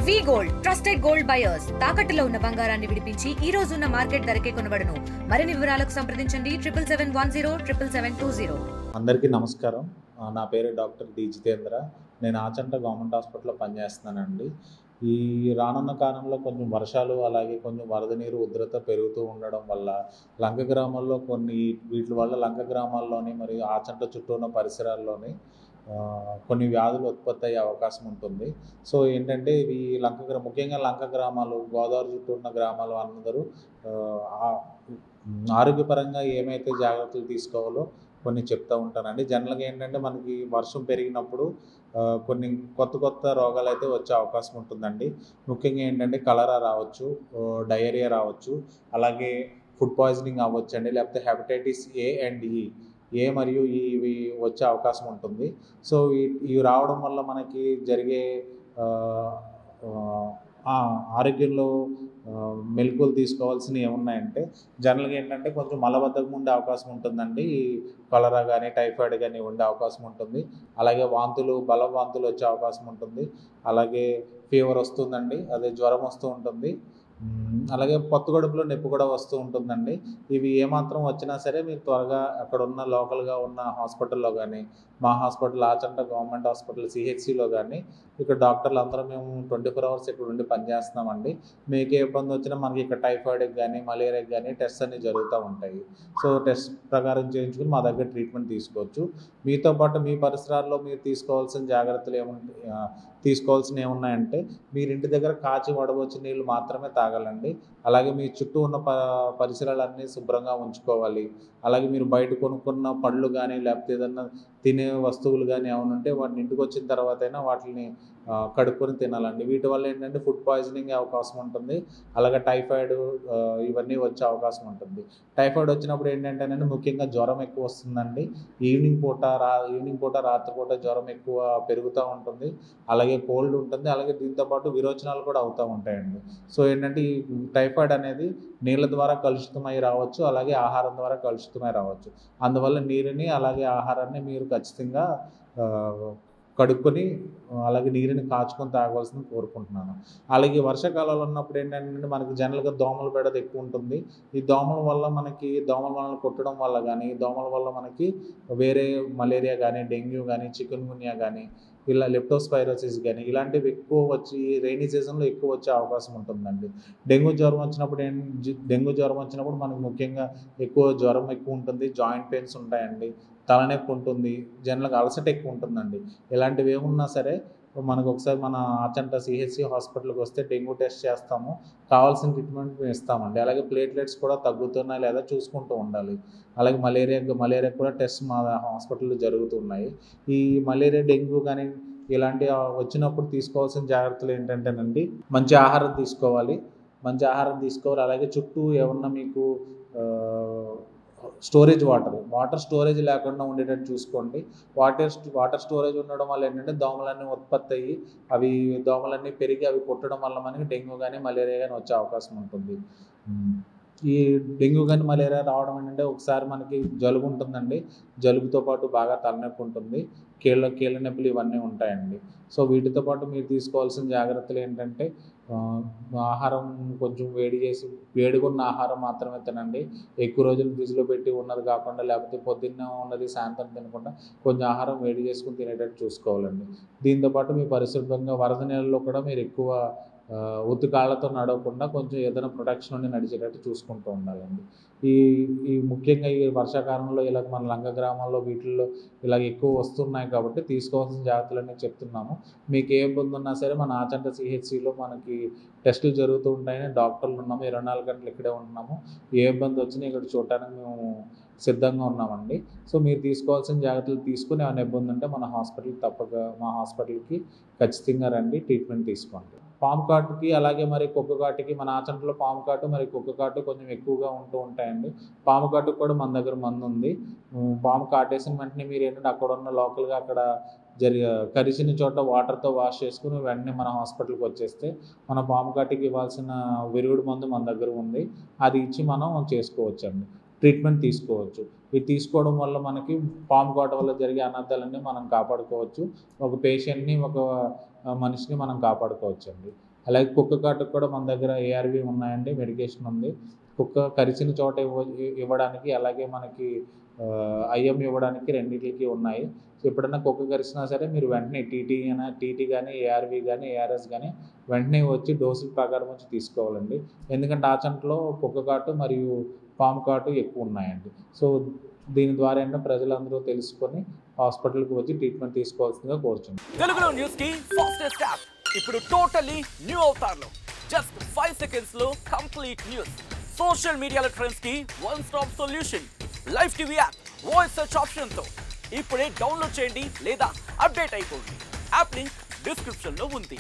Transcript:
వి gold trusted gold buyers తాకట్టులో ఉన్న బంగారాన్ని విడిపించి ఈ రోజు ఉన్న మార్కెట్ ధరకే కొనబడును. మరిన్ని వివరాలకు సంప్రదించండి 77107720. అందరికీ నమస్కారం. నా పేరు డాక్టర్ డి జితేంద్ర. నేను ఆచంట గవర్నమెంట్ హాస్పిటల్లో పనిచేస్తున్నానండి. ఈ రానున్న కాలంలో కొంచెం వర్షాలు అలాగే కొంచెం వరద నీరు ఉధృత పెరుగుతూ ఉండడం వల్ల లంక గ్రామాల్లో వీటి వల్ల లంక గ్రామాల్లోని మరియు ఆచంట చుట్టూ ఉన్న పరిసరాల్లోని కొన్ని వ్యాధులు ఉత్పత్తి అయ్యే అవకాశం ఉంటుంది. సో ఏంటంటే ఇవి ముఖ్యంగా లంక గ్రామాలు, గోదావరి చుట్టూ ఉన్న గ్రామాలు అందరూ ఆరోగ్యపరంగా ఏమైతే జాగ్రత్తలు తీసుకోవాలో కొన్ని చెప్తూ ఉంటానండి. జనరల్గా ఏంటంటే మనకి వర్షం పెరిగినప్పుడు కొన్ని కొత్త రోగాలు అయితే వచ్చే అవకాశం ఉంటుందండి. ముఖ్యంగా ఏంటంటే కలరా రావచ్చు, డయేరియా రావచ్చు, అలాగే ఫుడ్ పాయిజనింగ్ అవ్వచ్చండి, లేకపోతే హెపటైటిస్ ఏ అండ్ ఏ మరియు ఇవి వచ్చే అవకాశం ఉంటుంది. సో ఇవి రావడం వల్ల మనకి జరిగే ఆరోగ్యంలో మెలకువలు తీసుకోవాల్సినవి ఏమున్నాయంటే, జనరల్గా ఏంటంటే కొంచెం మలబద్ధకం ఉండే అవకాశం ఉంటుందండి. కలరా కానీ టైఫాయిడ్ కానీ ఉండే అవకాశం ఉంటుంది. అలాగే వాంతులు వచ్చే అవకాశం ఉంటుంది. అలాగే ఫీవర్ వస్తుందండి, అదే జ్వరం వస్తూ ఉంటుంది. అలాగే పొత్తుగడుపులో నొప్పి కూడా వస్తూ ఉంటుందండి. ఇవి ఏమాత్రం వచ్చినా సరే మీరు త్వరగా అక్కడ ఉన్న లోకల్గా ఉన్న హాస్పిటల్లో కానీ, మా హాస్పిటల్ ఆచంట గవర్నమెంట్ హాస్పిటల్ సిహెచ్సిలో కానీ ఇక్కడ డాక్టర్లు అందరూ మేము 24 hours ఇక్కడ ఉండి పనిచేస్తున్నామండి. మీకు ఏ ఇబ్బంది వచ్చినా మనకి ఇక్కడ టైఫాయిడ్కి కానీ మలేరియాకి కానీ టెస్ట్ అన్నీ జరుగుతూ ఉంటాయి. సో టెస్ట్ ప్రకారం చేయించుకుని మా దగ్గర ట్రీట్మెంట్ తీసుకోవచ్చు. మీతో పాటు మీ పరిసరాల్లో మీరు తీసుకోవాల్సినవి ఏమున్నాయంటే, మీరు ఇంటి దగ్గర కాచి వడబోచ్చిన నీళ్ళు మాత్రమే తాగాలండి. అలాగే మీ చుట్టూ ఉన్న పరిసరాలన్నీ శుభ్రంగా ఉంచుకోవాలి. అలాగే మీరు బయట కొనుక్కున్న పళ్ళు కానీ లేకపోతే ఏదన్నా తినే వస్తువులు కానీ ఏమైనా ఉంటే వాటిని ఇంటికి వచ్చిన తర్వాత అయినా వాటిని కడుక్కొని తినాలండి. వీటి వల్ల ఏంటంటే ఫుడ్ పాయిజనింగ్ అవకాశం ఉంటుంది. అలాగే టైఫాయిడ్ ఇవన్నీ వచ్చే అవకాశం ఉంటుంది. టైఫాయిడ్ వచ్చినప్పుడు ఏంటంటేనండి ముఖ్యంగా జ్వరం ఎక్కువ వస్తుందండి. ఈవినింగ్ పూట రాత్రిపూట జ్వరం ఎక్కువ పెరుగుతూ ఉంటుంది. అలాగే కోల్డ్ ఉంటుంది. అలాగే దీంతోపాటు విరోచనాలు కూడా అవుతూ ఉంటాయండి. సో ఏంటంటే ఈ టైఫాయిడ్ అనేది నీళ్ళ ద్వారా కలుషితమై రావచ్చు, అలాగే ఆహారం ద్వారా కలుషితమై రావచ్చు. అందువల్ల నీరుని అలాగే ఆహారాన్ని మీరు ఖచ్చితంగా కడుక్కొని అలాగే నీరుని కాచుకొని తాగవలసింది కోరుకుంటున్నాను. అలాగే వర్షాకాలంలో ఉన్నప్పుడు ఏంటంటే మనకి జనరల్గా దోమల బెడద ఎక్కువ ఉంటుంది. ఈ దోమల వల్ల కొట్టడం వల్ల కానీ, దోమల వల్ల మనకి వేరే మలేరియా కానీ, డెంగ్యూ కానీ, చికెన్ గున్యా కానీ, ఇలా లెప్టోస్పైరోసిస్ కానీ ఇలాంటివి ఎక్కువ వచ్చి రైనీ సీజన్లో ఎక్కువ వచ్చే అవకాశం ఉంటుందండి. డెంగ్యూ జ్వరం వచ్చినప్పుడు మనకు ముఖ్యంగా జ్వరం ఎక్కువ ఉంటుంది, జాయింట్ పెయిన్స్ ఉంటాయండి, తలనొప్పి ఉంటుంది, జనరల్గా అలసట ఎక్కువ ఉంటుందండి. ఇలాంటివి ఏమున్నా సరే మనకు ఒకసారి మన ఆచంట సిహెచ్సి హాస్పిటల్కి వస్తే డెంగ్యూ టెస్ట్ చేస్తాము, కావాల్సిన ట్రీట్మెంట్ ఇస్తామండి. అలాగే ప్లేట్లెట్స్ కూడా తగ్గుతున్నాయి లేదా చూసుకుంటూ ఉండాలి. అలాగే మలేరియా కూడా టెస్ట్ మా హాస్పిటల్లో జరుగుతున్నాయి. ఈ మలేరియా, డెంగ్యూ కానీ ఇలాంటి వచ్చినప్పుడు తీసుకోవాల్సిన జాగ్రత్తలు ఏంటంటేనండి, మంచి ఆహారం తీసుకోవాలి. అలాగే చుట్టూ ఏమన్నా మీకు వాటర్ స్టోరేజ్ లేకుండా ఉండేటట్టు చూసుకోండి. వాటర్ స్టోరేజ్ ఉండడం వల్ల ఏంటంటే దోమలన్నీ ఉత్పత్తి అయ్యి దోమలన్నీ పెరిగి అవి కుట్టడం వల్ల మనకి డెంగ్యూ కానీ మలేరియా కానీ వచ్చే అవకాశం ఉంటుంది. ఈ డెంగ్యూ కానీ మలేరియా రావడం ఏంటంటే ఒకసారి మనకి జలుబు ఉంటుందండి. జలుబుతో పాటు బాగా తలనొప్పి ఉంటుంది, కీళ్ళ నొప్పులు ఇవన్నీ ఉంటాయండి. సో వీటితో పాటు మీరు తీసుకోవాల్సిన జాగ్రత్తలు ఏంటంటే, ఆహారం కొంచెం వేడిగా ఉన్న ఆహారం మాత్రమే తినండి. ఎక్కువ రోజులు ఫ్రిడ్జ్లో పెట్టి ఉన్నది కాకుండా, లేకపోతే పొద్దున్న ఉన్నది సాయంత్రం తినకుండా కొంచెం ఆహారం వేడి చేసుకుని తినేటట్టు చూసుకోవాలండి. దీంతోపాటు మీ పరిశుభ్రంగా వరద నీళ్ళలో కూడా మీరు ఎక్కువ ఉత్తికాళ్ళతో నడవకుండా కొంచెం ఏదైనా ప్రొటెక్షన్ ఉండి నడిచేటట్టు చూసుకుంటూ ఉండాలండి. ఈ ముఖ్యంగా ఈ వర్షాకాలంలో ఇలాగ మన లంక గ్రామాల్లో వీటిల్లో ఇలాగ ఎక్కువ వస్తున్నాయి కాబట్టి తీసుకోవాల్సిన జాగ్రత్తలన్నీ చెప్తున్నాము. మీకు ఏ ఇబ్బంది ఉన్నా సరే మన ఆచంట సిహెచ్సిలో మనకి టెస్టులు జరుగుతూ ఉంటాయని డాక్టర్లు ఉన్నాము, 24 గంటలు ఇక్కడే ఉంటున్నాము. ఏ ఇబ్బంది వచ్చినా ఇక్కడ చూడటానికి మేము సిద్ధంగా ఉన్నామండి. సో మీరు తీసుకోవాల్సిన జాగ్రత్తలు తీసుకుని ఏమైనా ఇబ్బంది ఉంటే మా హాస్పిటల్కి ఖచ్చితంగా రండి, ట్రీట్మెంట్ తీసుకోండి. పాము కాటుకి అలాగే మరి కుక్క కాటుకి మన ఆచంటలో పాము కాటు మరి కుక్క కాటు కొంచెం ఎక్కువగా ఉంటూ ఉంటాయండి. పాము కాటుకు కూడా మన దగ్గర మందు ఉంది. పాము కాటేసిన వెంటనే మీరు ఏంటంటే అక్కడ ఉన్న లోకల్గా అక్కడ కరిచిన చోట వాటర్తో వాష్ చేసుకుని వెంటనే మన హాస్పిటల్కి వచ్చేస్తే మన పాము కాటుకి ఇవ్వాల్సిన విరుగుడు మందు మన దగ్గర ఉంది. అది ఇచ్చి మనం చేసుకోవచ్చండి, ట్రీట్మెంట్ తీసుకోవచ్చు. ఇది తీసుకోవడం వల్ల మనకి పాము కాటు వల్ల జరిగే అనర్థాలన్నీ మనం కాపాడుకోవచ్చు. ఒక పేషెంట్ని, ఒక మనిషిని మనం కాపాడుకోవచ్చండి. అలాగే కుక్క కాటుకు కూడా మన దగ్గర ఏఆర్వి ఉన్నాయండి, మెడికేషన్ ఉంది. కుక్క కరిచిన చోట ఇవ్వడానికి, అలాగే మనకి ఐఎం ఇవ్వడానికి రెండిట్లకి ఉన్నాయి. సో ఎప్పుడన్నా కుక్క కరిచినా సరే మీరు వెంటనే టీటీ కానీ, ఏఆర్వి కానీ, ఏఆర్ఎస్ కానీ వెంటనే వచ్చి డోసుల ప్రకారం వచ్చి తీసుకోవాలండి. ఎందుకంటే ఆ చంటలో కుక్క కాటు మరియు పాము కాటు ఎక్కువ ఉన్నాయండి. సో దీని ద్వారా ఏంటంటే ప్రజలందరూ తెలుసుకొని హాస్పిటల్కి వచ్చి ట్రీట్మెంట్ తీసుకోవాల్సిందిగా కోరుచున్నాను. తెలుగులో న్యూస్ కి ఫాస్టెస్ట్ యాప్ ఇప్పుడు టోటలీ న్యూ అవతార్లో జస్ట్ 5 seconds లో కంప్లీట్ న్యూస్. సోషల్ మీడియాలో ట్రెండ్స్ కి one stop solution. Live TV app voice search option తో ఇప్పుడే డౌన్లోడ్ చేయండి లేదా అప్డేట్ అయిపోండి. యాప్ లింక్ డిస్క్రిప్షన్ లో ఉంది.